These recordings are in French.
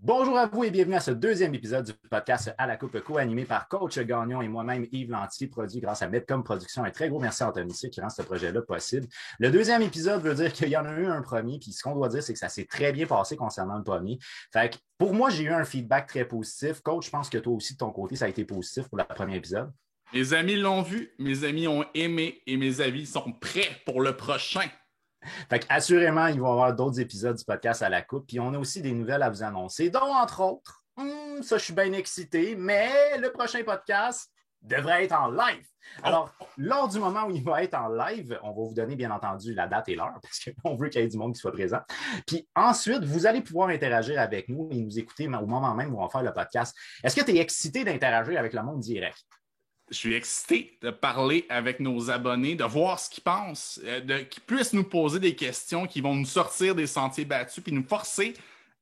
Bonjour à vous et bienvenue à ce deuxième épisode du podcast À la Coupe co-animé par Coach Gagnon et moi-même Yves Lantier, produit grâce à Medcom Productions. Un très gros merci à Anthony qui rend ce projet-là possible. Le deuxième épisode veut dire qu'il y en a eu un premier, puis ce qu'on doit dire, c'est que ça s'est très bien passé concernant le premier. Fait que pour moi, j'ai eu un feedback très positif. Coach, je pense que toi aussi, de ton côté, ça a été positif pour le premier épisode. Mes amis l'ont vu, mes amis ont aimé et mes avis sont prêts pour le prochain. Fait qu'assurément, il va y avoir d'autres épisodes du podcast à la coupe. Puis on a aussi des nouvelles à vous annoncer, dont entre autres, ça je suis bien excité, mais le prochain podcast devrait être en live. Alors, lors du moment où il va être en live, on va vous donner bien entendu la date et l'heure parce qu'on veut qu'il y ait du monde qui soit présent. Puis ensuite, vous allez pouvoir interagir avec nous et nous écouter au moment même où on va faire le podcast. Est-ce que tu es excité d'interagir avec le monde direct? Je suis excité de parler avec nos abonnés, de voir ce qu'ils pensent, qu'ils puissent nous poser des questions qui vont nous sortir des sentiers battus puis nous forcer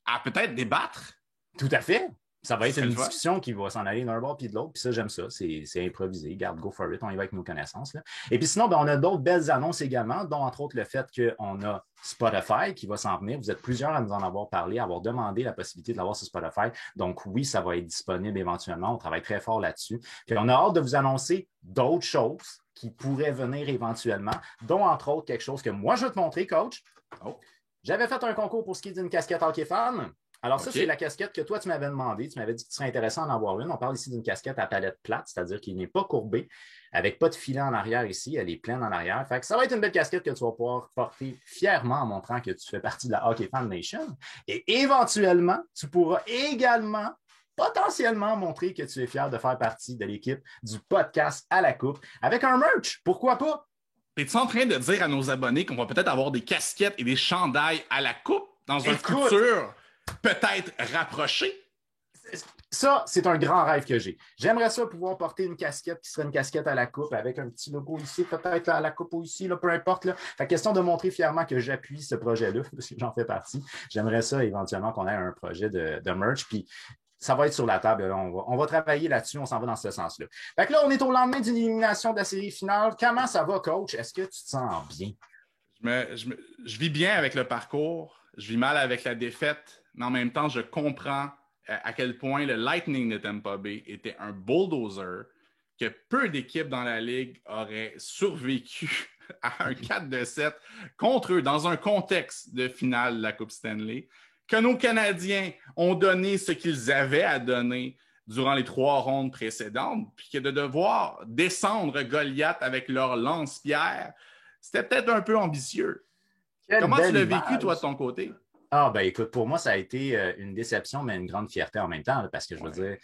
à peut-être débattre. Tout à fait. Ça va être une discussion qui va s'en aller d'un bord puis de l'autre. Puis ça, j'aime ça. C'est improvisé. Garde, go for it. On y va avec nos connaissances. Là. Et puis sinon, on a d'autres belles annonces également, dont entre autres le fait qu'on a Spotify qui va s'en venir. Vous êtes plusieurs à nous en avoir parlé, à avoir demandé la possibilité de l'avoir sur Spotify. Donc oui, ça va être disponible éventuellement. On travaille très fort là-dessus. Puis on a hâte de vous annoncer d'autres choses qui pourraient venir éventuellement, dont entre autres quelque chose que moi, je vais te montrer, coach. J'avais fait un concours pour ce qui est d'une casquette hockey fan. Alors ça, c'est la casquette que toi, tu m'avais demandé. Tu m'avais dit que tu serais intéressant d'en avoir une. On parle ici d'une casquette à palette plate, c'est-à-dire qu'il n'est pas courbé, avec pas de filet en arrière ici. Elle est pleine en arrière. Fait que ça va être une belle casquette que tu vas pouvoir porter fièrement en montrant que tu fais partie de la Hockey Fan Nation. Et éventuellement, tu pourras également potentiellement montrer que tu es fier de faire partie de l'équipe du podcast à la coupe avec un merch. Pourquoi pas? Es-tu en train de dire à nos abonnés qu'on va peut-être avoir des casquettes et des chandails à la coupe dans un futur peut-être rapproché? Ça, c'est un grand rêve que j'ai. J'aimerais ça pouvoir porter une casquette qui serait une casquette à la coupe avec un petit logo ici, peut-être à la coupe ou ici, là, peu importe. Là. Fait question de montrer fièrement que j'appuie ce projet-là, parce que j'en fais partie. J'aimerais ça éventuellement qu'on ait un projet de merch. Puis ça va être sur la table. Là. On va travailler là-dessus. On s'en va dans ce sens-là. Fait que là, on est au lendemain d'une élimination de la série finale. Comment ça va, coach? Est-ce que tu te sens bien? Je vis bien avec le parcours. Je vis mal avec la défaite. Mais en même temps, je comprends à quel point le Lightning de Tampa Bay était un bulldozer, que peu d'équipes dans la Ligue auraient survécu à un 4-7 contre eux dans un contexte de finale de la Coupe Stanley, que nos Canadiens ont donné ce qu'ils avaient à donner durant les 3 rondes précédentes, puis que de devoir descendre Goliath avec leur lance-pierre, c'était peut-être un peu ambitieux. Comment tu l'as vécu, toi, de ton côté? Ah, ben écoute, pour moi, ça a été une déception, mais une grande fierté en même temps, là, parce que je veux dire,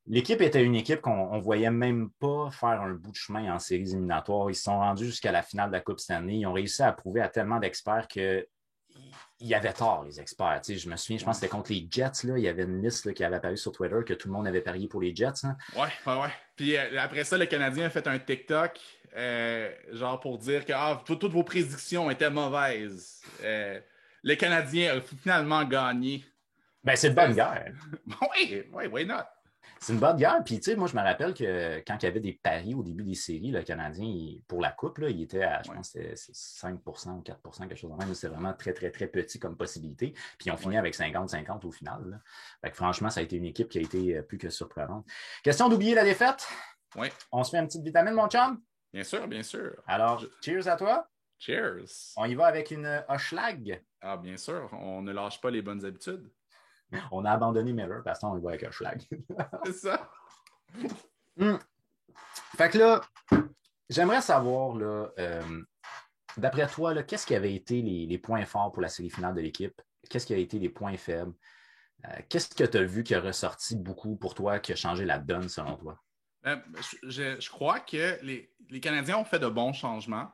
l'équipe était une équipe qu'on ne voyait même pas faire un bout de chemin en séries éliminatoires. Ils se sont rendus jusqu'à la finale de la Coupe Stanley. Ils ont réussi à prouver à tellement d'experts qu'il y avait tort, les experts. Tu sais, je me souviens, je pense que c'était contre les Jets. Là. Il y avait une liste là, qui avait apparu sur Twitter que tout le monde avait parié pour les Jets. Hein. Ouais. Puis après ça, le Canadien a fait un TikTok genre pour dire que toutes vos prédictions étaient mauvaises. Le Canadien a finalement gagné. Ben, c'est une bonne guerre. Oui, why not? C'est une bonne guerre. Puis, tu sais, moi, je me rappelle que quand il y avait des paris au début des séries, le Canadien, pour la Coupe, là, il était à, je pense, c'était 5 ou 4 quelque chose de même. C'est vraiment très, très, très petit comme possibilité. Puis, on finit avec 50-50 au final. Là. Fait que, franchement, ça a été une équipe qui a été plus que surprenante. Question d'oublier la défaite? Oui. On se fait une petite vitamine, mon chum? Bien sûr, bien sûr. Alors, cheers à toi. Cheers. On y va avec une Hochelag. Ah, bien sûr. On ne lâche pas les bonnes habitudes. On a abandonné Miller parce qu'on y va avec un schlag. C'est ça. Fait que là, j'aimerais savoir, là, d'après toi, là, qu'est-ce qui avait été les points forts pour la série finale de l'équipe? Qu'est-ce qui a été les points faibles? Qu'est-ce que tu as vu qui a ressorti beaucoup pour toi, qui a changé la donne selon toi? Je crois que les Canadiens ont fait de bons changements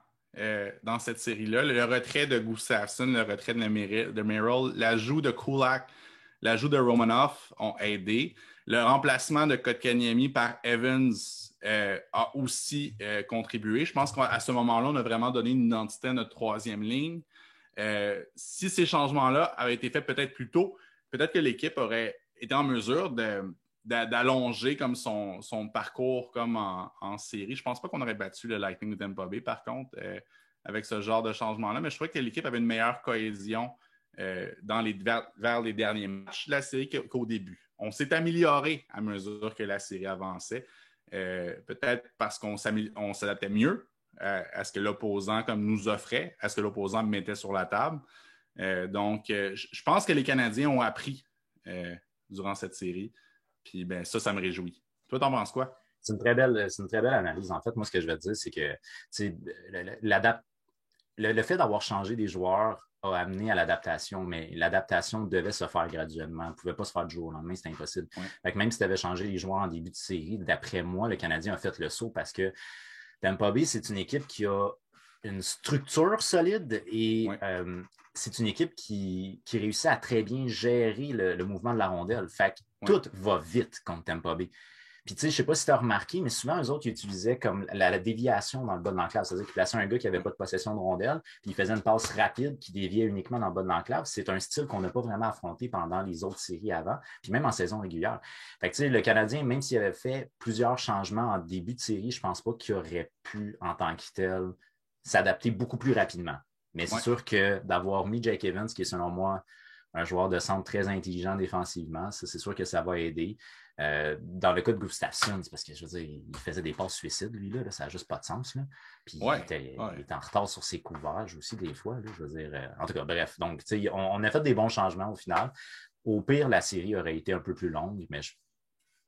dans cette série-là. Le retrait de Gustafsson, le retrait de Merrill, l'ajout de Kulak, l'ajout de Romanov ont aidé. Le remplacement de Kotkaniemi par Evans a aussi contribué. Je pense qu'à ce moment-là, on a vraiment donné une identité à notre troisième ligne. Si ces changements-là avaient été faits peut-être plus tôt, peut-être que l'équipe aurait été en mesure d'allonger comme son parcours comme en série. Je ne pense pas qu'on aurait battu le Lightning de Tampa Bay, par contre, avec ce genre de changement-là, mais je trouvais que l'équipe avait une meilleure cohésion vers les derniers matchs de la série qu'au début. On s'est amélioré à mesure que la série avançait, peut-être parce qu'on s'adaptait mieux à ce que l'opposant comme nous offrait, à ce que l'opposant mettait sur la table. Donc, je pense que les Canadiens ont appris durant cette série. Puis, ben, ça me réjouit. Toi, t'en penses quoi? C'est une très belle analyse. En fait, moi, ce que je vais te dire, c'est que le fait d'avoir changé des joueurs a amené à l'adaptation, mais l'adaptation devait se faire graduellement. Elle ne pouvait pas se faire du jour au lendemain, c'était impossible. Ouais. Fait que même si tu avais changé les joueurs en début de série, d'après moi, le Canadien a fait le saut parce que Tampa Bay, c'est une équipe qui a une structure solide et ouais. C'est une équipe qui réussit à très bien gérer le mouvement de la rondelle. Fait que tout va vite contre Tampa Bay. Puis, tu sais, je ne sais pas si tu as remarqué, mais souvent, eux autres, ils utilisaient comme la déviation dans le bas de l'enclave. C'est-à-dire qu'ils plaçaient un gars qui n'avait pas de possession de rondelle, puis ils faisaient une passe rapide qui déviait uniquement dans le bas de l'enclave. C'est un style qu'on n'a pas vraiment affronté pendant les autres séries avant, puis même en saison régulière. Fait que, tu sais, le Canadien, même s'il avait fait plusieurs changements en début de série, je ne pense pas qu'il aurait pu, en tant que tel, s'adapter beaucoup plus rapidement. Mais c'est sûr que d'avoir mis Jake Evans, qui est selon moi un joueur de centre très intelligent défensivement, ça, c'est sûr que ça va aider. Dans le cas de Gustafsson, c'est parce que je veux dire, il faisait des passes suicides, lui, là, ça n'a juste pas de sens. Là. Puis il était en retard sur ses couverts aussi, des fois. Là, je veux dire, en tout cas, bref. Donc, on a fait des bons changements au final. Au pire, la série aurait été un peu plus longue, mais je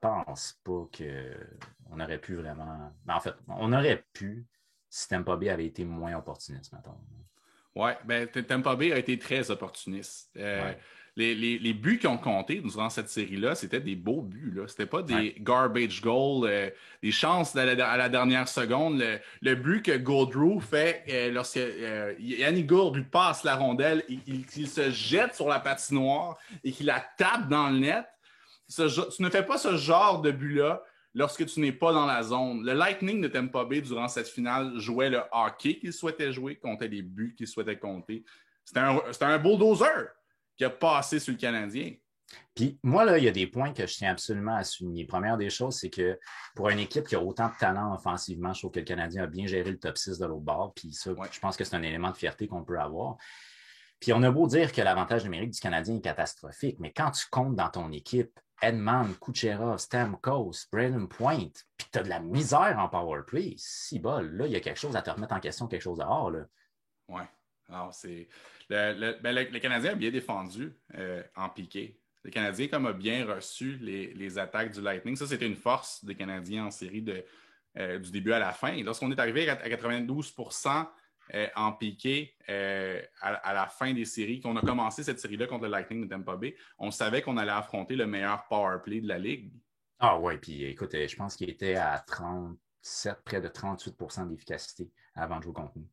pense pas qu'on aurait pu vraiment. En fait, on aurait pu si Tampa Bay avait été moins opportuniste, mettons. Oui, bien, Tampa Bay a été très opportuniste. Les buts qui ont compté durant cette série-là, c'était des beaux buts. Là. C'était pas des garbage goals, des chances à la dernière seconde. Le but que Gaudreau fait lorsque Yannick Gourde lui passe la rondelle, il se jette sur la patinoire et qu'il la tape dans le net. Tu ne fais pas ce genre de but-là lorsque tu n'es pas dans la zone. Le Lightning de Tampa Bay, durant cette finale, jouait le hockey qu'il souhaitait jouer, comptait les buts qu'il souhaitait compter. C'était un bulldozer qui a passé sur le Canadien. Puis moi, là, il y a des points que je tiens absolument à souligner. Première des choses, c'est que pour une équipe qui a autant de talent offensivement, je trouve que le Canadien a bien géré le top 6 de l'autre bord. Puis ça, je pense que c'est un élément de fierté qu'on peut avoir. Puis on a beau dire que l'avantage numérique du Canadien est catastrophique, mais quand tu comptes dans ton équipe Edman, Kucherov, Stamkos, Brandon Point, puis tu as de la misère en powerplay, si bol, là, il y a quelque chose à te remettre en question, quelque chose dehors. Oui. Alors, c'est... Le Canadien a bien défendu en piqué. Le Canadien, comme a bien reçu les attaques du Lightning, ça, c'était une force des Canadiens en série du début à la fin. Et lorsqu'on est arrivé à 92% en piqué à la fin des séries, qu'on a commencé cette série-là contre le Lightning de Tampa Bay, on savait qu'on allait affronter le meilleur power play de la Ligue. Ah oui, puis écoute, je pense qu'il était à 37, près de 38% d'efficacité avant de jouer contre nous.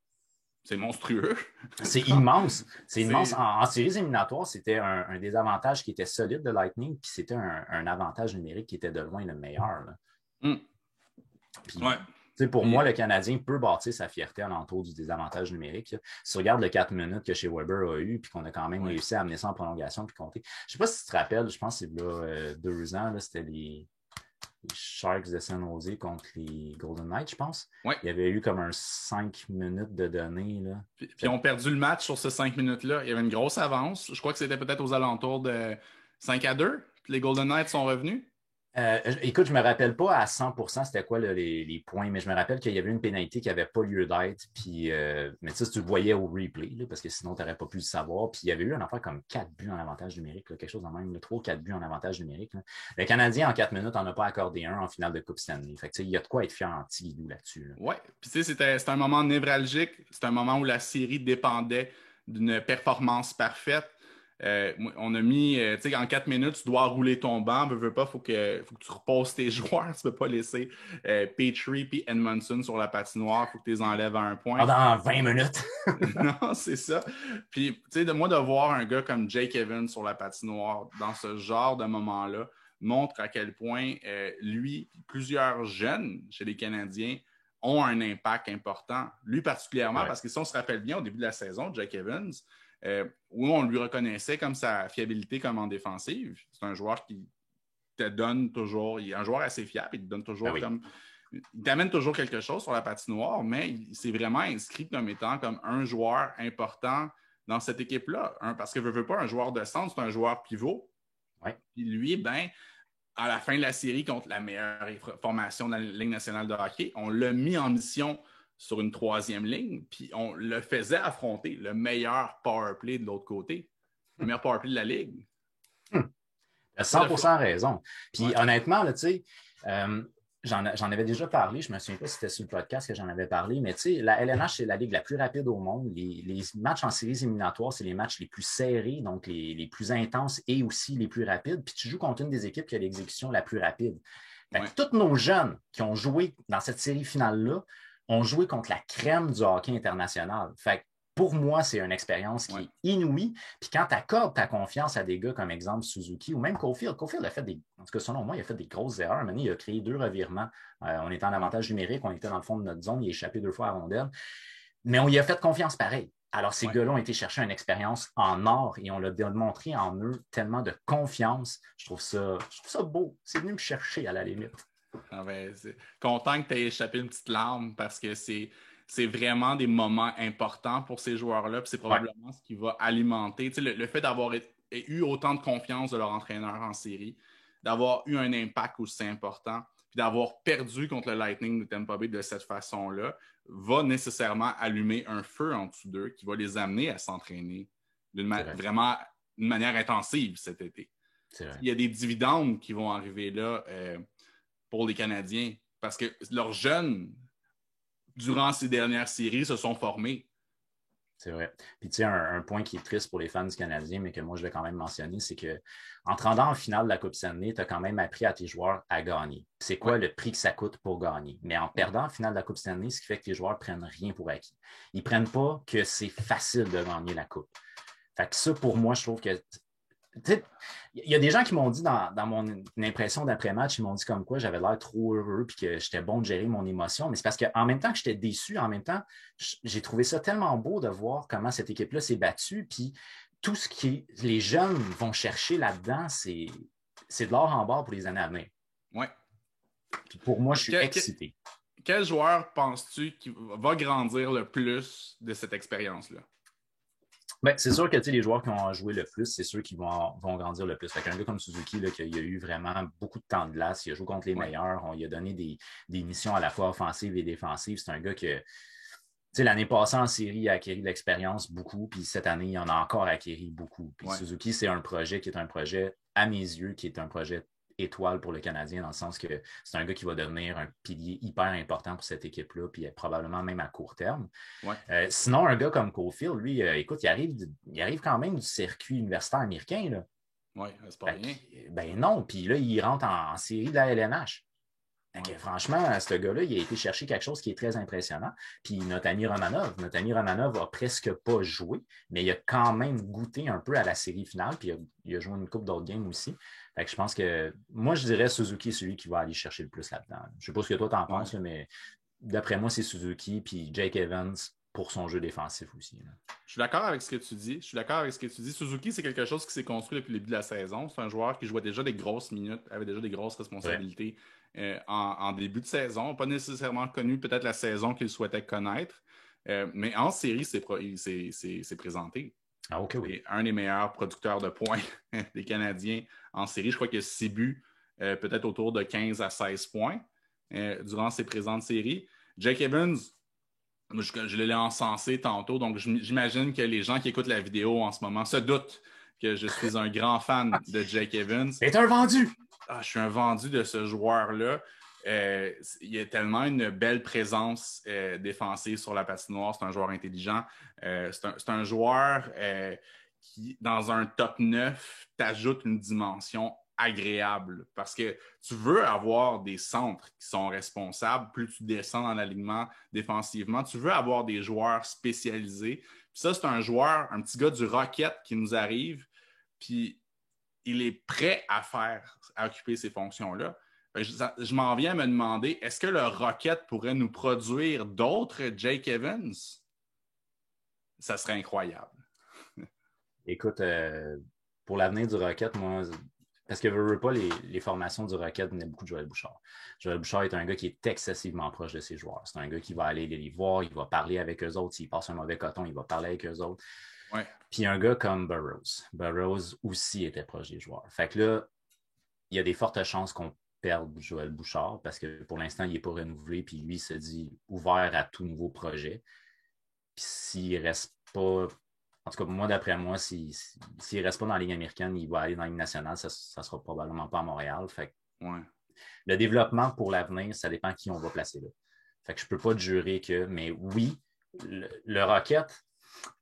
C'est monstrueux. C'est immense. C'est immense. En séries éliminatoires, c'était un désavantage qui était solide de Lightning, puis c'était un avantage numérique qui était de loin le meilleur. Puis, pour moi, le Canadien peut bâtir sa fierté alentour du désavantage numérique. Si tu regardes le 4 minutes que chez Weber a eu, puis qu'on a quand même réussi à amener ça en prolongation puis compter. Je ne sais pas si tu te rappelles, je pense que c'est là 2 ans, là, c'était les Sharks de San Jose contre les Golden Knights, je pense. Ouais. Il y avait eu comme un 5 minutes de données. Là. Puis ils ont perdu le match sur ces 5 minutes-là. Il y avait une grosse avance. Je crois que c'était peut-être aux alentours de 5-2. Puis les Golden Knights sont revenus. Écoute, je ne me rappelle pas à 100% c'était quoi les points, mais je me rappelle qu'il y avait une pénalité qui n'avait pas lieu d'être. Puis, mais ça, tu le voyais au replay, là, parce que sinon, tu n'aurais pas pu le savoir. Puis, il y avait eu un affaire comme 4 buts en avantage numérique, là, quelque chose en même, 3 ou 4 buts en avantage numérique. Là. Le Canadien, en 4 minutes, n'en a pas accordé un en finale de Coupe Stanley. Fait que, il y a de quoi être fier en petit guidou là-dessus. Là. Oui, puis tu sais, c'était un moment névralgique. C'était un moment où la série dépendait d'une performance parfaite. On a mis, tu sais, en 4 minutes, tu dois rouler ton banc. Veux pas, faut que tu reposes tes joueurs. Tu ne peux pas laisser Petrie et Edmondson sur la patinoire. Il faut que tu les enlèves à un point. Pendant 20 minutes. Non, c'est ça. Puis, tu sais, de voir un gars comme Jake Evans sur la patinoire dans ce genre de moment-là montre à quel point lui, plusieurs jeunes chez les Canadiens ont un impact important. Lui particulièrement, parce que si on se rappelle bien, au début de la saison, Jake Evans, où on lui reconnaissait comme sa fiabilité comme en défensive. C'est un joueur qui te donne toujours, il est un joueur assez fiable, il te donne toujours il t'amène toujours quelque chose sur la patinoire, mais il s'est vraiment inscrit comme étant comme un joueur important dans cette équipe-là. Parce que veux pas, un joueur de centre, c'est un joueur pivot. Ouais. Puis lui, à la fin de la série contre la meilleure formation de la Ligue nationale de hockey, on l'a mis en mission sur une 3e ligne, puis on le faisait affronter le meilleur power play de l'autre côté, le meilleur power play de la Ligue. Tu as 100% raison. Puis honnêtement, là, tu sais, j'en avais déjà parlé, je ne me souviens pas si c'était sur le podcast que j'en avais parlé, mais tu sais, la LNH, c'est la ligue la plus rapide au monde. Les matchs en séries éliminatoires, c'est les matchs les plus serrés, donc les plus intenses et aussi les plus rapides. Puis tu joues contre une des équipes qui a l'exécution la plus rapide. Fait que tous nos jeunes qui ont joué dans cette série finale-là ont joué contre la crème du hockey international. Fait que pour moi, c'est une expérience qui est inouïe. Puis quand tu accordes ta confiance à des gars comme exemple Suzuki ou même Caulfield, Caulfield a fait en tout cas selon moi, il a fait des grosses erreurs. Maintenant, il a créé 2 revirements. On était en avantage numérique, on était dans le fond de notre zone, il a échappé 2 fois à rondelle. Mais on y a fait confiance pareil. Alors, ces gars-là ont été chercher une expérience en or et on l'a démontré en eux tellement de confiance. Je trouve ça beau. C'est venu me chercher à la limite. Content que tu aies échappé une petite larme parce que c'est vraiment des moments importants pour ces joueurs-là. Puis c'est probablement ce qui va alimenter. Le fait d'avoir eu autant de confiance de leur entraîneur en série, d'avoir eu un impact aussi important, puis d'avoir perdu contre le Lightning de Tampa Bay de cette façon-là, va nécessairement allumer un feu en dessous d'eux qui va les amener à s'entraîner vraiment d'une manière intensive cet été. Il y a des dividendes qui vont arriver là pour les Canadiens parce que leurs jeunes durant ces dernières séries, se sont formés. C'est vrai. Puis tu sais, un point qui est triste pour les fans du Canadien, mais que moi, je vais quand même mentionner, c'est qu'en te rendant en finale de la Coupe Stanley, tu as quand même appris à tes joueurs à gagner. C'est quoi le prix que ça coûte pour gagner? Mais en perdant en finale de la Coupe Stanley, ce qui fait que tes joueurs ne prennent rien pour acquis. Ils ne prennent pas que c'est facile de gagner la Coupe. Fait que ça, pour moi, je trouve que il y a des gens qui m'ont dit dans mon impression d'après-match, ils m'ont dit comme quoi j'avais l'air trop heureux et que j'étais bon de gérer mon émotion. Mais c'est parce qu'en même temps que j'étais déçu, en même temps, j'ai trouvé ça tellement beau de voir comment cette équipe-là s'est battue. Puis tout ce que les jeunes vont chercher là-dedans, c'est de l'or en barre pour les années à venir. Oui. Puis pour moi, je suis excité. Quel joueur penses-tu qui va grandir le plus de cette expérience-là? Ben, c'est sûr que les joueurs qui ont joué le plus, c'est ceux qui vont grandir le plus. Fait qu'un gars comme Suzuki, là, qui a eu vraiment beaucoup de temps de glace, il a joué contre les meilleurs, on lui a donné des missions à la fois offensives et défensives. C'est un gars que, l'année passée en série, il a acquis de l'expérience beaucoup, puis cette année, il en a encore acquis beaucoup. Puis Suzuki, c'est un projet qui est un projet, à mes yeux, qui est un projet étoile pour le Canadien, dans le sens que c'est un gars qui va devenir un pilier hyper important pour cette équipe-là, puis probablement même à court terme. Sinon, un gars comme Caulfield, lui, écoute, il arrive quand même du circuit universitaire américain. Là. Oui, c'est pas rien. Ben non, puis là, il rentre en série de la LNH. Donc, franchement, ce gars-là, il a été chercher quelque chose qui est très impressionnant. Puis notre ami Romanov a presque pas joué, mais il a quand même goûté un peu à la série finale, puis il a joué une couple d'autres games aussi. Fait que je pense que, moi, je dirais Suzuki est celui qui va aller chercher le plus là-dedans. Je ne sais pas ce que toi t'en penses, là, mais d'après moi, c'est Suzuki, puis Jake Evans pour son jeu défensif aussi. Là. Je suis d'accord avec ce que tu dis. Suzuki, c'est quelque chose qui s'est construit depuis le début de la saison. C'est un joueur qui jouait déjà des grosses minutes, avait déjà des grosses responsabilités en début de saison. Pas nécessairement connu peut-être la saison qu'il souhaitait connaître, mais en série, c'est présenté. Ah, OK, oui. C'est un des meilleurs producteurs de points des Canadiens en série. Je crois qu'il a 6 buts, peut-être autour de 15 à 16 points durant ses présentes séries. Jake Evans, je l'ai encensé tantôt, donc j'imagine que les gens qui écoutent la vidéo en ce moment se doutent que je suis un grand fan de Jake Evans. C'est un vendu! Je suis un vendu de ce joueur-là. Il a tellement une belle présence défensive sur la patinoire. C'est un joueur intelligent. C'est un joueur qui, dans un top 9, t'ajoute une dimension agréable parce que tu veux avoir des centres qui sont responsables. Plus tu descends dans l'alignement défensivement, tu veux avoir des joueurs spécialisés. Puis ça, c'est un joueur, un petit gars du Rocket qui nous arrive, puis il est prêt à occuper ces fonctions-là. Je m'en viens à me demander, est-ce que le Rocket pourrait nous produire d'autres Jake Evans? Ça serait incroyable. Écoute, pour l'avenir du Rocket, moi, parce que veux pas, les formations du Rocket venaient beaucoup de Joël Bouchard. Joël Bouchard est un gars qui est excessivement proche de ses joueurs. C'est un gars qui va aller les voir, il va parler avec eux autres. S'il passe un mauvais coton, il va parler avec eux autres. Ouais. Puis un gars comme Burroughs. Burroughs aussi était proche des joueurs. Fait que là, il y a des fortes chances qu'on perde Joël Bouchard parce que pour l'instant, il n'est pas renouvelé. Puis lui, il se dit ouvert à tout nouveau projet. Puis s'il ne reste pas. En tout cas, moi, d'après moi, s'il ne reste pas dans la Ligue américaine, il va aller dans la Ligue nationale. Ça ne sera probablement pas à Montréal. Fait que le développement pour l'avenir, ça dépend qui on va placer là. Fait que je ne peux pas te jurer que. Mais oui, le Rocket,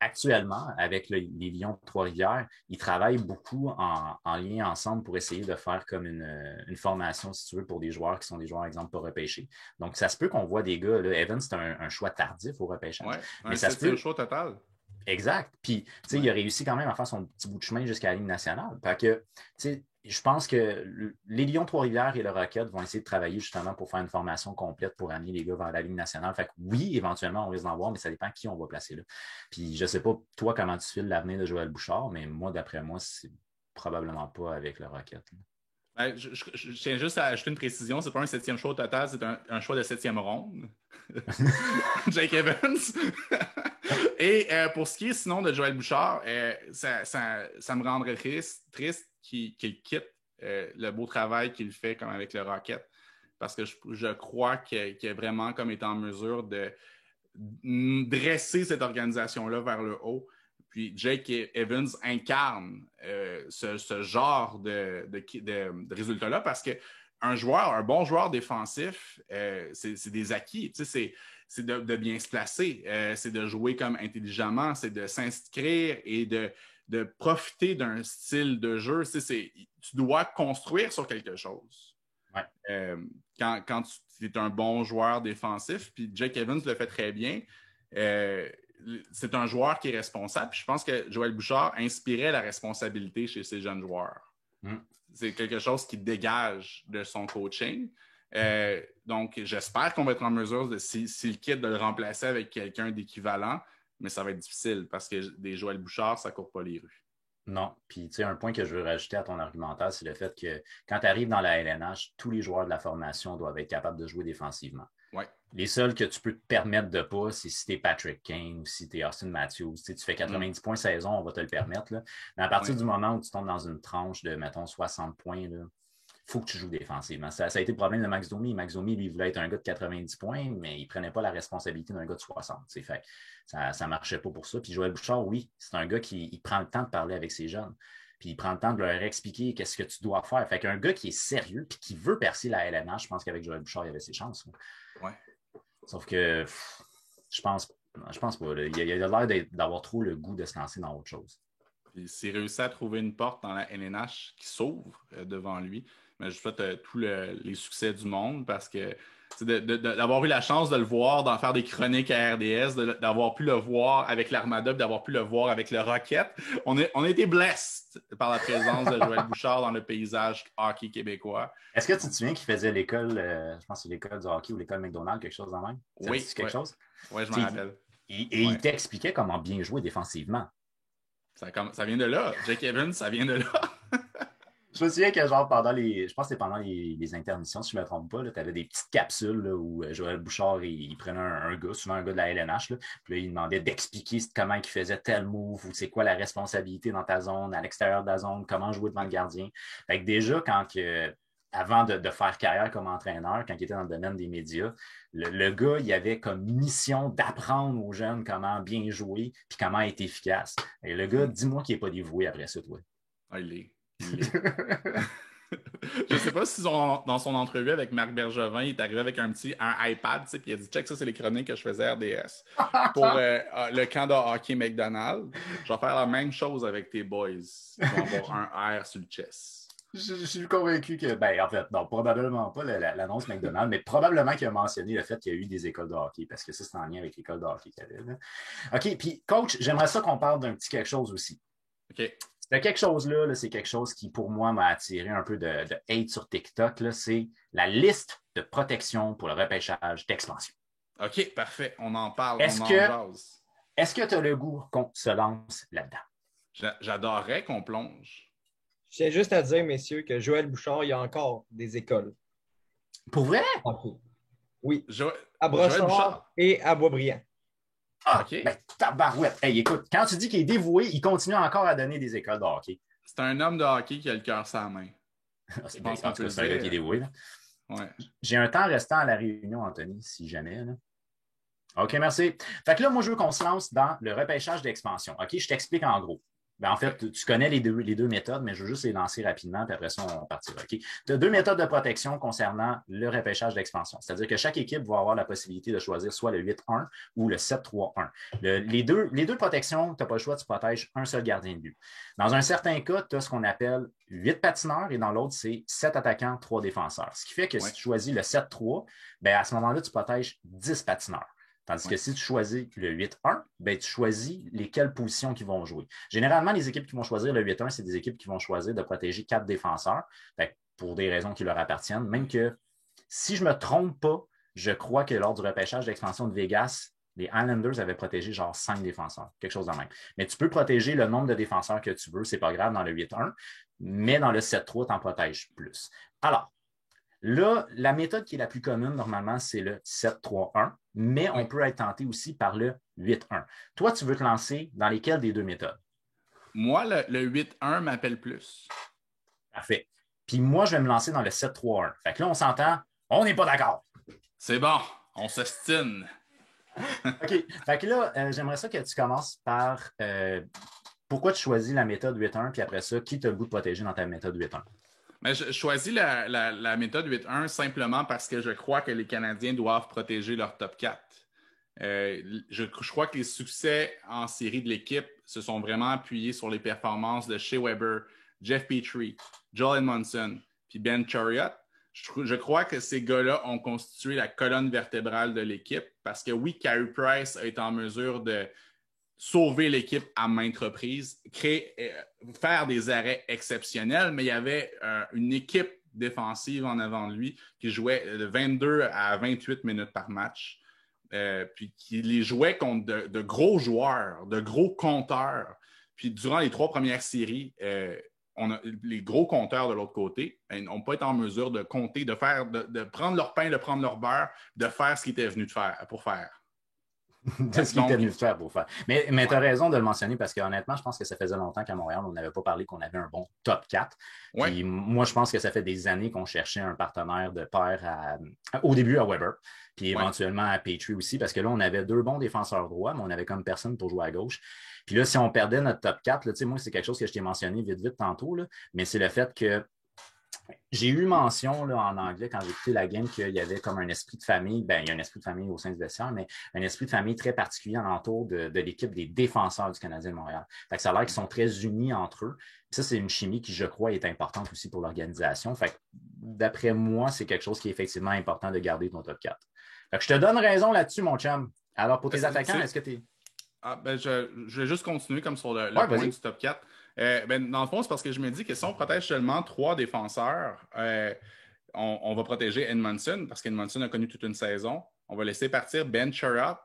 actuellement, avec les Lions de Trois-Rivières, ils travaillent beaucoup en lien ensemble pour essayer de faire comme une formation, si tu veux, pour des joueurs qui sont des joueurs, exemple, pas repêchés. Donc, ça se peut qu'on voit des gars, là, Evans, c'est un choix tardif au repêchage. Ouais, mais ça se peut. Choix total. Exact. Puis, tu sais, il a réussi quand même à faire son petit bout de chemin jusqu'à la Ligue nationale. Fait que, tu sais, je pense que les Lions Trois-Rivières et le Rocket vont essayer de travailler justement pour faire une formation complète pour amener les gars vers la Ligue nationale. Fait que oui, éventuellement, on risque d'en voir, mais ça dépend qui on va placer là. Puis, je sais pas, toi, comment tu files l'avenir de Joël Bouchard, mais moi, d'après moi, c'est probablement pas avec le Rocket. Je tiens juste à ajouter une précision. C'est pas un 7e choix au total, c'est un choix de 7e ronde. Jake Evans. Et pour ce qui est sinon de Joël Bouchard, ça me rendrait triste qu'il quitte le beau travail qu'il fait comme avec le Rocket. Parce que je crois qu'il a vraiment comme été en mesure de dresser cette organisation-là vers le haut. Puis Jake Evans incarne ce genre de résultats-là parce qu'un bon joueur défensif, c'est des acquis. C'est de bien se placer, c'est de jouer comme intelligemment, c'est de s'inscrire et de profiter d'un style de jeu. Tu dois construire sur quelque chose. Ouais. Quand tu es un bon joueur défensif, puis Jake Evans le fait très bien, c'est un joueur qui est responsable. Puis je pense que Joël Bouchard inspirait la responsabilité chez ces jeunes joueurs. C'est quelque chose qui dégage de son coaching. Donc, j'espère qu'on va être en mesure, s'il quitte, de le remplacer avec quelqu'un d'équivalent, mais ça va être difficile parce que des Joël Bouchard, ça ne court pas les rues. Non. Puis, tu sais, un point que je veux rajouter à ton argumentaire, c'est le fait que quand tu arrives dans la LNH, tous les joueurs de la formation doivent être capables de jouer défensivement. Ouais. Les seuls que tu peux te permettre de pas, c'est si tu es Patrick Kane ou si tu es Austin Matthews. Tu fais 90 points saison, on va te le permettre. Là. Mais à partir du moment où tu tombes dans une tranche de, mettons, 60 points, il faut que tu joues défensivement. Ça a été le problème de Max Domi. Max Domi, lui, voulait être un gars de 90 points, mais il ne prenait pas la responsabilité d'un gars de 60. Fait, ça ne marchait pas pour ça. Puis Joël Bouchard, oui, c'est un gars qui prend le temps de parler avec ses jeunes. Puis il prend le temps de leur expliquer qu'est-ce que tu dois faire. Fait qu'un gars qui est sérieux et qui veut percer la LNH, je pense qu'avec Joël Bouchard, il avait ses chances. Ouais. Sauf que je pense pas. Là. Il a l'air d'avoir trop le goût de se lancer dans autre chose. Puis s'il réussit à trouver une porte dans la LNH qui s'ouvre devant lui, mais je souhaite tous les succès du monde parce que d'avoir eu la chance de le voir, d'en faire des chroniques à RDS, d'avoir pu le voir avec l'Armada, d'avoir pu le voir avec le Rocket. On a été blessed par la présence de Joël Bouchard dans le paysage hockey québécois. Est-ce que tu te souviens qu'il faisait l'école, je pense que c'est l'école du hockey ou l'école McDonald's, quelque chose de même? Oui. Quelque chose? Oui, je m'en rappelle. Il t'expliquait comment bien jouer défensivement. Ça vient de là. Jake Evans, ça vient de là. Je me souviens que genre je pense que c'était pendant les intermissions, si je ne me trompe pas, tu avais des petites capsules là, où Joël Bouchard, il prenait un gars, souvent un gars de la LNH, là, puis là, il demandait d'expliquer comment il faisait tel move ou c'est quoi la responsabilité dans ta zone, à l'extérieur de la zone, comment jouer devant le gardien. Fait que déjà, avant de faire carrière comme entraîneur, quand il était dans le domaine des médias, le gars, il avait comme mission d'apprendre aux jeunes comment bien jouer puis comment être efficace. Et le gars, dis-moi qu'il n'est pas dévoué après ça, toi. Ah, il est. Je ne sais pas si dans son entrevue avec Marc Bergevin, il est arrivé avec un iPad, puis il a dit check, ça, c'est les chroniques que je faisais à RDS pour le camp de hockey McDonald's. Je vais faire la même chose avec tes boys. Ils vont avoir un R sur le chest. Je suis convaincu que, en fait, non, probablement pas l'annonce McDonald's, mais probablement qu'il a mentionné le fait qu'il y a eu des écoles de hockey, parce que ça, c'est en lien avec l'école de hockey qu'il y avait. Là. OK, puis coach, j'aimerais ça qu'on parle d'un petit quelque chose aussi. OK. Quelque chose-là, c'est quelque chose qui, pour moi, m'a attiré un peu de hate sur TikTok. Là, c'est la liste de protection pour le repêchage d'expansion. OK, parfait. On en parle, Est-ce que tu as le goût qu'on se lance là-dedans? J'adorerais qu'on plonge. Je tiens juste à dire, messieurs, que Joël Bouchard, il y a encore des écoles. Pour vrai? Oui. À Brossard et à Boisbriand. Ah, OK. ben, tabarouette. Hey, écoute, quand tu dis qu'il est dévoué, il continue encore à donner des écoles de hockey. C'est un homme de hockey qui a le cœur sur la main. Je pense qu'on peut le C'est un gars qui est dire. dévoué. Là. Ouais. J'ai un temps restant à la réunion, Anthony, si jamais. Là. OK, merci. Fait que là, moi, je veux qu'on se lance dans le repêchage d'expansion. OK, je t'explique en gros. Ben, en fait, tu connais les deux méthodes, mais je veux juste les lancer rapidement, puis après ça, on partira. OK? Tu as deux méthodes de protection concernant le repêchage d'expansion. C'est-à-dire que chaque équipe va avoir la possibilité de choisir soit le 8-1 ou le 7-3-1. Les deux protections, tu n'as pas le choix, tu protèges un seul gardien de but. Dans un certain cas, tu as ce qu'on appelle 8 patineurs et dans l'autre, c'est 7 attaquants, 3 défenseurs. Ce qui fait que si tu choisis le 7-3, ben, à ce moment-là, tu protèges 10 patineurs. Tandis que si tu choisis le 8-1, ben, tu choisis lesquelles positions qui vont jouer. Généralement, les équipes qui vont choisir le 8-1, c'est des équipes qui vont choisir de protéger 4 défenseurs, pour des raisons qui leur appartiennent. Même que, si je ne me trompe pas, je crois que lors du repêchage d'expansion de Vegas, les Islanders avaient protégé genre 5 défenseurs, quelque chose de même. Mais tu peux protéger le nombre de défenseurs que tu veux, c'est pas grave dans le 8-1, mais dans le 7-3, tu en protèges plus. Alors, là, la méthode qui est la plus commune, normalement, c'est le 7-3-1, mais on peut être tenté aussi par le 8-1. Toi, tu veux te lancer dans lesquelles des deux méthodes? Moi, le 8-1 m'appelle plus. Parfait. Puis moi, je vais me lancer dans le 7-3-1. Fait que là, on s'entend, on n'est pas d'accord. C'est bon, on s'estime. OK. Fait que là, j'aimerais ça que tu commences par pourquoi tu choisis la méthode 8-1, puis après ça, qui t'a le goût de protéger dans ta méthode 8-1? Mais je choisis la méthode 8-1 simplement parce que je crois que les Canadiens doivent protéger leur top 4. Je crois que les succès en série de l'équipe se sont vraiment appuyés sur les performances de Shea Weber, Jeff Petrie, Joel Edmondson, puis Ben Chariot. Je crois que ces gars-là ont constitué la colonne vertébrale de l'équipe parce que oui, Carey Price a été en mesure de sauver l'équipe à maintes reprises, faire des arrêts exceptionnels, mais il y avait une équipe défensive en avant de lui qui jouait de 22 à 28 minutes par match, puis qui les jouait contre de gros joueurs, de gros compteurs. Puis durant les 3 premières séries, les gros compteurs de l'autre côté n'ont pas été en mesure de compter, de prendre leur pain, de prendre leur beurre, de faire ce qu'ils étaient venus pour faire. De ce qu'il était venu faire pour faire. Mais tu as raison de le mentionner parce qu'honnêtement, je pense que ça faisait longtemps qu'à Montréal, on n'avait pas parlé qu'on avait un bon top 4. Puis moi, je pense que ça fait des années qu'on cherchait un partenaire de pair au début à Weber, puis éventuellement à Petrie aussi, parce que là, on avait 2 bons défenseurs droits, mais on avait comme personne pour jouer à gauche. Puis là, si on perdait notre top 4, là, moi, c'est quelque chose que je t'ai mentionné vite tantôt, là, mais c'est le fait que j'ai eu mention là, en anglais quand j'ai écouté la game qu'il y avait comme un esprit de famille. Ben, il y a un esprit de famille au sein du vestiaire, mais un esprit de famille très particulier alentour de l'équipe des défenseurs du Canadien de Montréal. Fait que ça a l'air qu'ils sont très unis entre eux. Puis ça, c'est une chimie qui, je crois, est importante aussi pour l'organisation. Fait que, d'après moi, c'est quelque chose qui est effectivement important de garder ton top 4. Fait que je te donne raison là-dessus, mon chum. Alors, pour tes attaquants, est-ce que tu es... je vais juste continuer comme sur le point du top 4. Dans le fond, c'est parce que je me dis que si on protège seulement 3 défenseurs, on va protéger Edmondson parce qu'Edmondson a connu toute une saison. On va laisser partir Ben Chariot.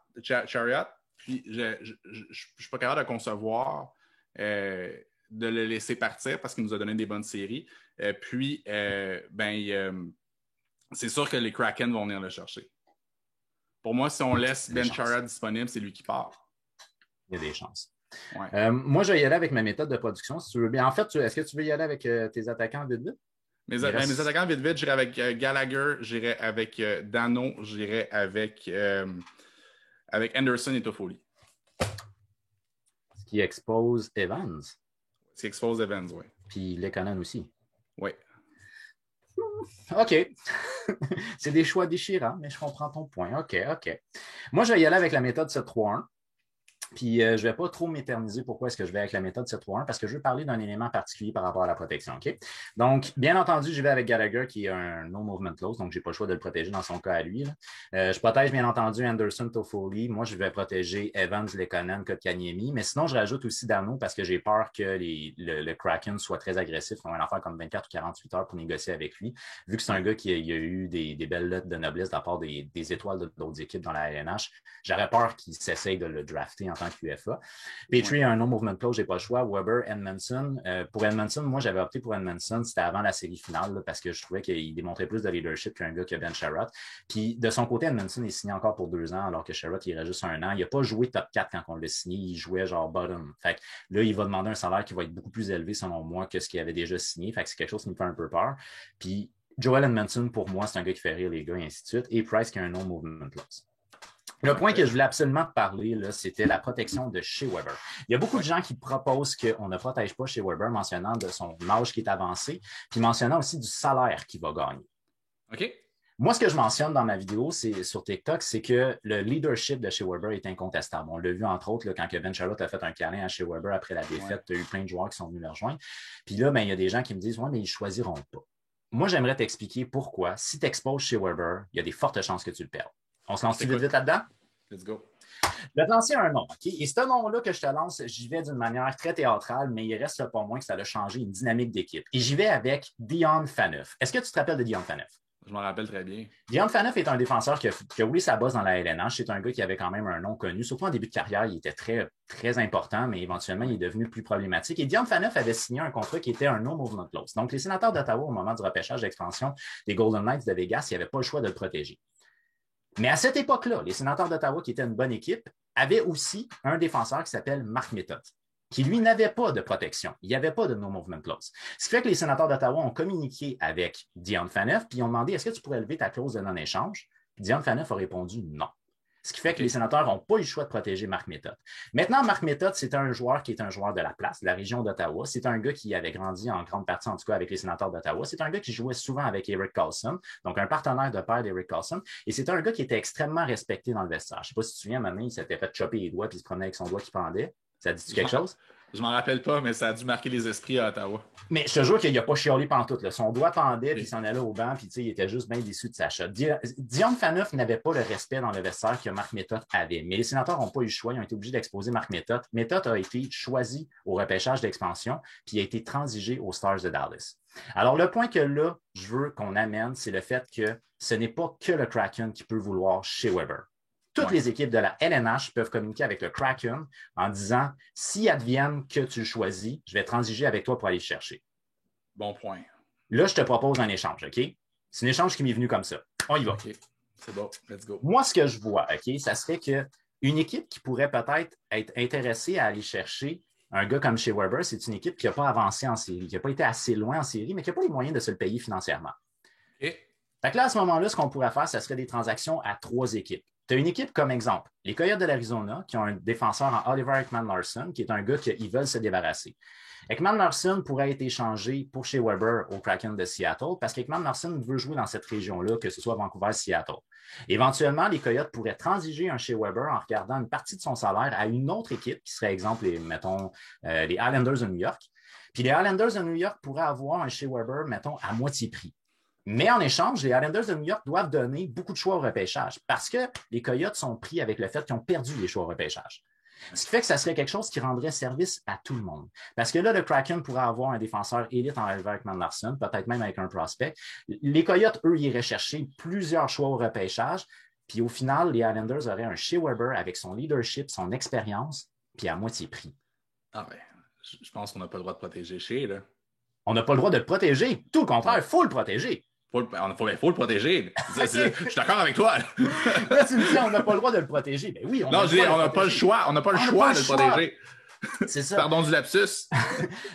Puis je ne suis pas capable de concevoir de le laisser partir parce qu'il nous a donné des bonnes séries. C'est sûr que les Kraken vont venir le chercher. Pour moi, si on laisse Ben Chariot disponible, c'est lui qui part. Il y a des chances. Ouais. Moi, je vais y aller avec ma méthode de production, si tu veux bien. En fait, est-ce que tu veux y aller avec tes attaquants vite? Mes attaquants vite, j'irai avec Gallagher, j'irai avec Dano, j'irai avec Anderson et Toffoli. Ce qui expose Evans. Ce qui expose Evans, oui. Puis Lekonen aussi. Oui. OK. C'est des choix déchirants, mais je comprends ton point. OK. Moi, je vais y aller avec la méthode 7-3-1. Puis, je ne vais pas trop m'éterniser pourquoi est-ce que je vais avec la méthode 7-3-1 parce que je veux parler d'un élément particulier par rapport à la protection. OK? Donc, bien entendu, je vais avec Gallagher qui est un no movement clause, donc je n'ai pas le choix de le protéger dans son cas à lui. Je protège bien entendu Anderson, Toffoli. Moi, je vais protéger Evans, Lekonen, Kotkaniemi. Mais sinon, je rajoute aussi Dano parce que j'ai peur que le Kraken soit très agressif. On va en faire comme 24 ou 48 heures pour négocier avec lui. Vu que c'est un gars qui a eu des belles lettres de noblesse de la part des étoiles d'autres équipes dans la LNH, j'aurais peur qu'il s'essaye de le drafter en tant tant qu'UFA. Petrie a un no-movement clause, j'ai pas le choix. Weber, Edmondson. Pour Edmondson, moi, j'avais opté pour Edmondson. C'était avant la série finale là, parce que je trouvais qu'il démontrait plus de leadership qu'un gars qui a Ben Sherratt. Puis de son côté, Edmondson est signé encore pour 2 ans, alors que Sherratt, il reste juste 1 an. Il n'a pas joué top 4 quand on l'a signé. Il jouait genre bottom. Fait que là, il va demander un salaire qui va être beaucoup plus élevé, selon moi, que ce qu'il avait déjà signé. Fait que c'est quelque chose qui me fait un peu peur. Puis Joel Edmondson, pour moi, c'est un gars qui fait rire les gars, et ainsi de suite. Et Price qui a un no-movement clause. Le point que je voulais absolument te parler, là, c'était la protection de Shea Weber. Il y a beaucoup de gens qui proposent qu'on ne protège pas Shea Weber, mentionnant de son âge qui est avancé, puis mentionnant aussi du salaire qu'il va gagner. OK. Moi, ce que je mentionne dans ma vidéo sur TikTok, c'est que le leadership de Shea Weber est incontestable. On l'a vu, entre autres, là, quand Ben Sherratt a fait un câlin à Shea Weber après la défaite, il y a eu plein de joueurs qui sont venus le rejoindre. Puis là, il y a des gens qui me disent « Ouais, mais ils ne choisiront pas. » Moi, j'aimerais t'expliquer pourquoi, si tu exposes Shea Weber, il y a des fortes chances que tu le perdes. On se lance vite là-dedans? Let's go. Je vais te lancer un nom, OK? Et ce nom-là que je te lance, j'y vais d'une manière très théâtrale, mais il reste pas moins que ça a changé une dynamique d'équipe. Et j'y vais avec Dion Phaneuf. Est-ce que tu te rappelles de Dion Phaneuf? Je m'en rappelle très bien. Dion Phaneuf est un défenseur qui a roulé sa bosse dans la LNH. C'est un gars qui avait quand même un nom connu. Surtout en début de carrière, il était très, très important, mais éventuellement, il est devenu plus problématique. Et Dion Phaneuf avait signé un contrat qui était un no-movement clause. Donc, les sénateurs d'Ottawa, au moment du repêchage d'expansion des Golden Knights de Vegas, ils n'avaient pas le choix de le protéger. Mais à cette époque-là, les sénateurs d'Ottawa, qui étaient une bonne équipe, avaient aussi un défenseur qui s'appelle Mark Method, qui, lui, n'avait pas de protection. Il n'y avait pas de no-movement clause. Ce qui fait que les sénateurs d'Ottawa ont communiqué avec Dion Phaneuf, puis ils ont demandé est-ce que tu pourrais lever ta clause de non-échange? Puis Dion Phaneuf a répondu non. Ce qui fait que les sénateurs n'ont pas eu le choix de protéger Mark Method. Maintenant, Mark Method, c'est un joueur qui est un joueur de la place, de la région d'Ottawa. C'est un gars qui avait grandi en grande partie, en tout cas, avec les sénateurs d'Ottawa. C'est un gars qui jouait souvent avec Erik Karlsson, donc un partenaire de pair d'Erik Karlsson. Et c'est un gars qui était extrêmement respecté dans le vestiaire. Je ne sais pas si tu te souviens, maintenant, il s'était fait chopper les doigts puis il se promenait avec son doigt qui pendait. Ça dit-tu quelque chose? Je m'en rappelle pas, mais ça a dû marquer les esprits à Ottawa. Mais je te jure qu'il n'a pas chialé pantoute. Là. Son doigt pendait, puis il s'en allait au banc, puis il était juste bien déçu de sa shot. Dion Phaneuf n'avait pas le respect dans le vestiaire que Mark Method avait. Mais les sénateurs n'ont pas eu le choix. Ils ont été obligés d'exposer Mark Method. Method a été choisi au repêchage d'expansion, puis il a été transigé aux Stars de Dallas. Alors, le point que là, je veux qu'on amène, c'est le fait que ce n'est pas que le Kraken qui peut vouloir Shea Weber. Toutes les équipes de la LNH peuvent communiquer avec le Kraken en disant « Si advienne que tu le choisis, je vais transiger avec toi pour aller le chercher. » Bon point. Là, je te propose un échange, OK? C'est un échange qui m'est venu comme ça. On y va. OK. C'est bon. Let's go. Moi, ce que je vois, OK, ça serait qu'une équipe qui pourrait peut-être être intéressée à aller chercher un gars comme Shea Weber, c'est une équipe qui n'a pas avancé en série, qui n'a pas été assez loin en série, mais qui n'a pas les moyens de se le payer financièrement. OK. Fait que là, à ce moment-là, ce qu'on pourrait faire, ce serait des transactions à 3 équipes. Tu as une équipe comme exemple, les Coyotes de l'Arizona, qui ont un défenseur en Oliver Ekman-Larsson, qui est un gars qu'ils veulent se débarrasser. Ekman-Larsson pourrait être échangé pour Shea Weber au Kraken de Seattle parce qu'Ekman-Larsson veut jouer dans cette région-là, que ce soit Vancouver-Seattle. Éventuellement, les Coyotes pourraient transiger un Shea Weber en regardant une partie de son salaire à une autre équipe, qui serait, exemple, les Islanders de New York. Puis les Islanders de New York pourraient avoir un Shea Weber, mettons, à moitié prix. Mais en échange, les Islanders de New York doivent donner beaucoup de choix au repêchage parce que les Coyotes sont pris avec le fait qu'ils ont perdu les choix au repêchage. Ce qui fait que ça serait quelque chose qui rendrait service à tout le monde. Parce que là, le Kraken pourrait avoir un défenseur élite en Oliver Ekman-Larsson, peut-être même avec un prospect. Les Coyotes, eux, iraient chercher plusieurs choix au repêchage. Puis au final, les Islanders auraient un Shea Weber avec son leadership, son expérience, puis à moitié prix. Ah ben, je pense qu'on n'a pas le droit de protéger Shea, là. On n'a pas le droit de le protéger. Tout le contraire, il faut le protéger. Faut le protéger. Je suis d'accord avec toi. Là, tu me dis, on n'a pas le droit de le protéger. Ben oui, on n'a pas le choix. On n'a pas le choix de le protéger. C'est ça. Pardon du lapsus.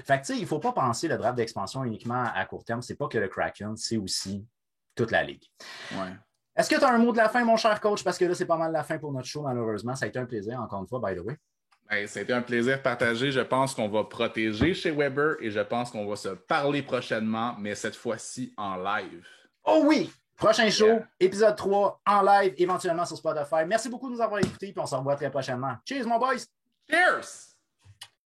Fait que, tu sais, il ne faut pas penser le draft d'expansion uniquement à court terme. C'est pas que le Kraken, c'est aussi toute la ligue. Ouais. Est-ce que tu as un mot de la fin, mon cher coach? Parce que là, c'est pas mal la fin pour notre show, malheureusement. Ça a été un plaisir, encore une fois, by the way. Ben, ça a été un plaisir partagé. Je pense qu'on va protéger Shea Weber et je pense qu'on va se parler prochainement, mais cette fois-ci en live. Oh oui! Prochain show, épisode 3, en live, éventuellement sur Spotify. Merci beaucoup de nous avoir écoutés, puis on se revoit très prochainement. Cheers, mon boys! Cheers!